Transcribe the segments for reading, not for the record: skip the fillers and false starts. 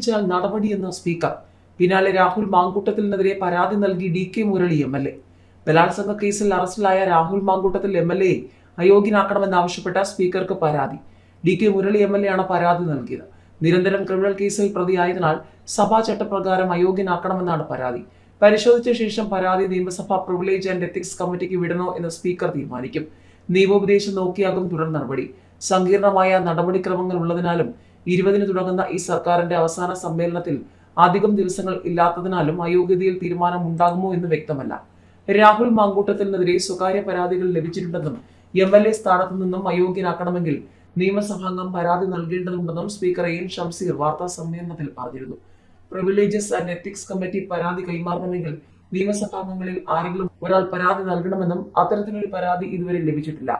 മദ്യപിച്ചാൽ നടപടിയെന്ന speaker. പിന്നാലെ രാഹുൽ മാങ്കൂട്ടത്തിനെതിരെ പരാതി നൽകി DK മുരളി MLA. ബലാത്സംഗ കേസിൽ അറസ്റ്റിലായ രാഹുൽ മാങ്കൂട്ടത്തിൽ MLA അയോഗ്യനാക്കണമെന്നാവശ്യപ്പെട്ട സ്പീക്കർക്ക് പരാതി. DK മുരളി MLA ആണ് പരാതി നൽകിയത്. നിരന്തരം ക്രിമിനൽ കേസിൽ പ്രതിയായതിനാൽ സഭാ ചട്ടപ്രകാരം അയോഗ്യനാക്കണമെന്നാണ് പരാതി. പരിശോധിച്ച ശേഷം പരാതി നിയമസഭാ പ്രിവിലേജ് ആൻഡ് എത്തിക്സ് കമ്മിറ്റിക്ക് വിടണോ എന്ന് സ്പീക്കർ തീരുമാനിക്കും. നിയമോപദേശം നോക്കിയാകും തുടർ നടപടി. സങ്കീർണമായ നടപടിക്രമങ്ങൾ ഉള്ളതിനാലും 20-ന് തുടങ്ങുന്ന ഈ സർക്കാരിന്റെ അവസാന സമ്മേളനത്തിൽ അധികം ദിവസങ്ങൾ ഇല്ലാത്തതിനാലും അയോഗ്യതയിൽ തീരുമാനം ഉണ്ടാകുമോ എന്ന് വ്യക്തമല്ല. രാഹുൽ മാങ്കൂട്ടത്തിനെതിരെ സ്വകാര്യ പരാതികൾ ലഭിച്ചിട്ടുണ്ടെന്നും MLA സ്ഥാനത്തു നിന്നും അയോഗ്യനാക്കണമെങ്കിൽ നിയമസഭാംഗം പരാതി നൽകേണ്ടതുണ്ടെന്നും സ്പീക്കർ AN ഷംസീർ വാർത്താ സമ്മേളനത്തിൽ പറഞ്ഞിരുന്നു. പ്രിവിലേജസ് ആൻഡ് എത്തിക്സ് കമ്മിറ്റി പരാതി കൈമാറണമെങ്കിൽ നിയമസഭാംഗങ്ങളിൽ ആരെങ്കിലും ഒരാൾ പരാതി നൽകണമെന്നും അത്തരത്തിലൊരു പരാതി ഇതുവരെ ലഭിച്ചിട്ടില്ല.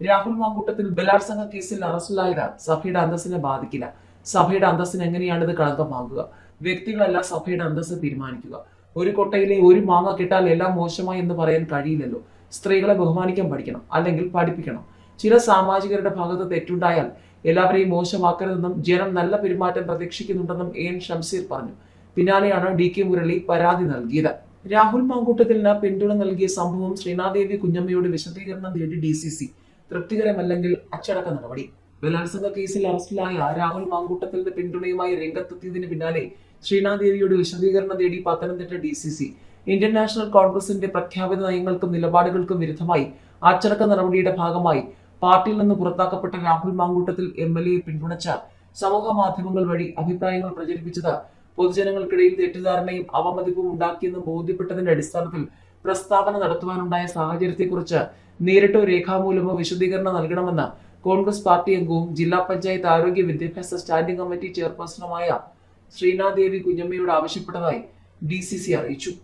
രാഹുൽ മാങ്കൂട്ടത്തിൽ ബലാത്സംഗ കേസിൽ അറസ്റ്റിലായത് സഭയുടെ അന്തസ്സിനെ ബാധിക്കില്ല. സഭയുടെ അന്തസ്സിന് എങ്ങനെയാണിത് കളങ്കമാകുക? വ്യക്തികളല്ല സഭയുടെ അന്തസ്സ് തീരുമാനിക്കുക. ഒരു കൊട്ടയിലെ ഒരു മാങ്ങ കിട്ടാൽ എല്ലാം മോശമായി എന്ന് പറയാൻ കഴിയില്ലല്ലോ. സ്ത്രീകളെ ബഹുമാനിക്കാൻ പഠിക്കണം, അല്ലെങ്കിൽ പഠിപ്പിക്കണം. ചില സാമാജികരുടെ ഭാഗത്ത് തെറ്റുണ്ടായാൽ എല്ലാവരെയും മോശമാക്കരുതെന്നും ജനം നല്ല പെരുമാറ്റം പ്രതീക്ഷിക്കുന്നുണ്ടെന്നും AN ഷംസീർ പറഞ്ഞു. പിന്നാലെയാണ് DK മുരളി പരാതി നൽകിയത്. രാഹുൽ മാങ്കൂട്ടത്തിന് പിന്തുണ നൽകിയ സംഭവം ശ്രീനാദേവി കുഞ്ഞമ്മയോട് വിശദീകരണം തേടി DCC. തൃപ്തികരമല്ലെങ്കിൽ അച്ചടക്ക നടപടി. ബലാത്സംഗ കേസിൽ അറസ്റ്റിലായ രാഹുൽ മാങ്കൂട്ടത്തിന് പിന്തുണയുമായി രംഗത്തെത്തിയതിന് പിന്നാലെ ശ്രീനാദേവിയോട് വിശദീകരണം തേടി പത്തനംതിട്ട DCC. ഇന്ത്യൻ നാഷണൽ കോൺഗ്രസിന്റെ പ്രഖ്യാപിത നയങ്ങൾക്കും നിലപാടുകൾക്കും വിരുദ്ധമായി അച്ചടക്ക നടപടിയുടെ ഭാഗമായി പാർട്ടിയിൽ നിന്ന് പുറത്താക്കപ്പെട്ട രാഹുൽ മാങ്കൂട്ടത്തിൽ MLA പിന്തുണച്ച സമൂഹ മാധ്യമങ്ങൾ വഴി അഭിപ്രായങ്ങൾ പ്രചരിപ്പിച്ചത് പൊതുജനങ്ങൾക്കിടയിൽ തെറ്റിദ്ധാരണയും അവമതിപ്പും ഉണ്ടാക്കിയെന്ന് ബോധ്യപ്പെട്ടതിന്റെ അടിസ്ഥാനത്തിൽ പ്രസ്താവന നടത്തുവാനുണ്ടായ സാഹചര്യത്തെക്കുറിച്ച് നേരിട്ടോ രേഖാമൂലമോ വിശദീകരണം നൽകണമെന്ന് കോൺഗ്രസ് പാർട്ടി അംഗവും ജില്ലാ പഞ്ചായത്ത് ആരോഗ്യ വിദ്യാഭ്യാസ സ്റ്റാൻഡിംഗ് കമ്മിറ്റി ചെയർപേഴ്സണുമായ ശ്രീനാദേവി കുഞ്ഞമ്മയോട് ആവശ്യപ്പെട്ടതായി DCC അറിയിച്ചു.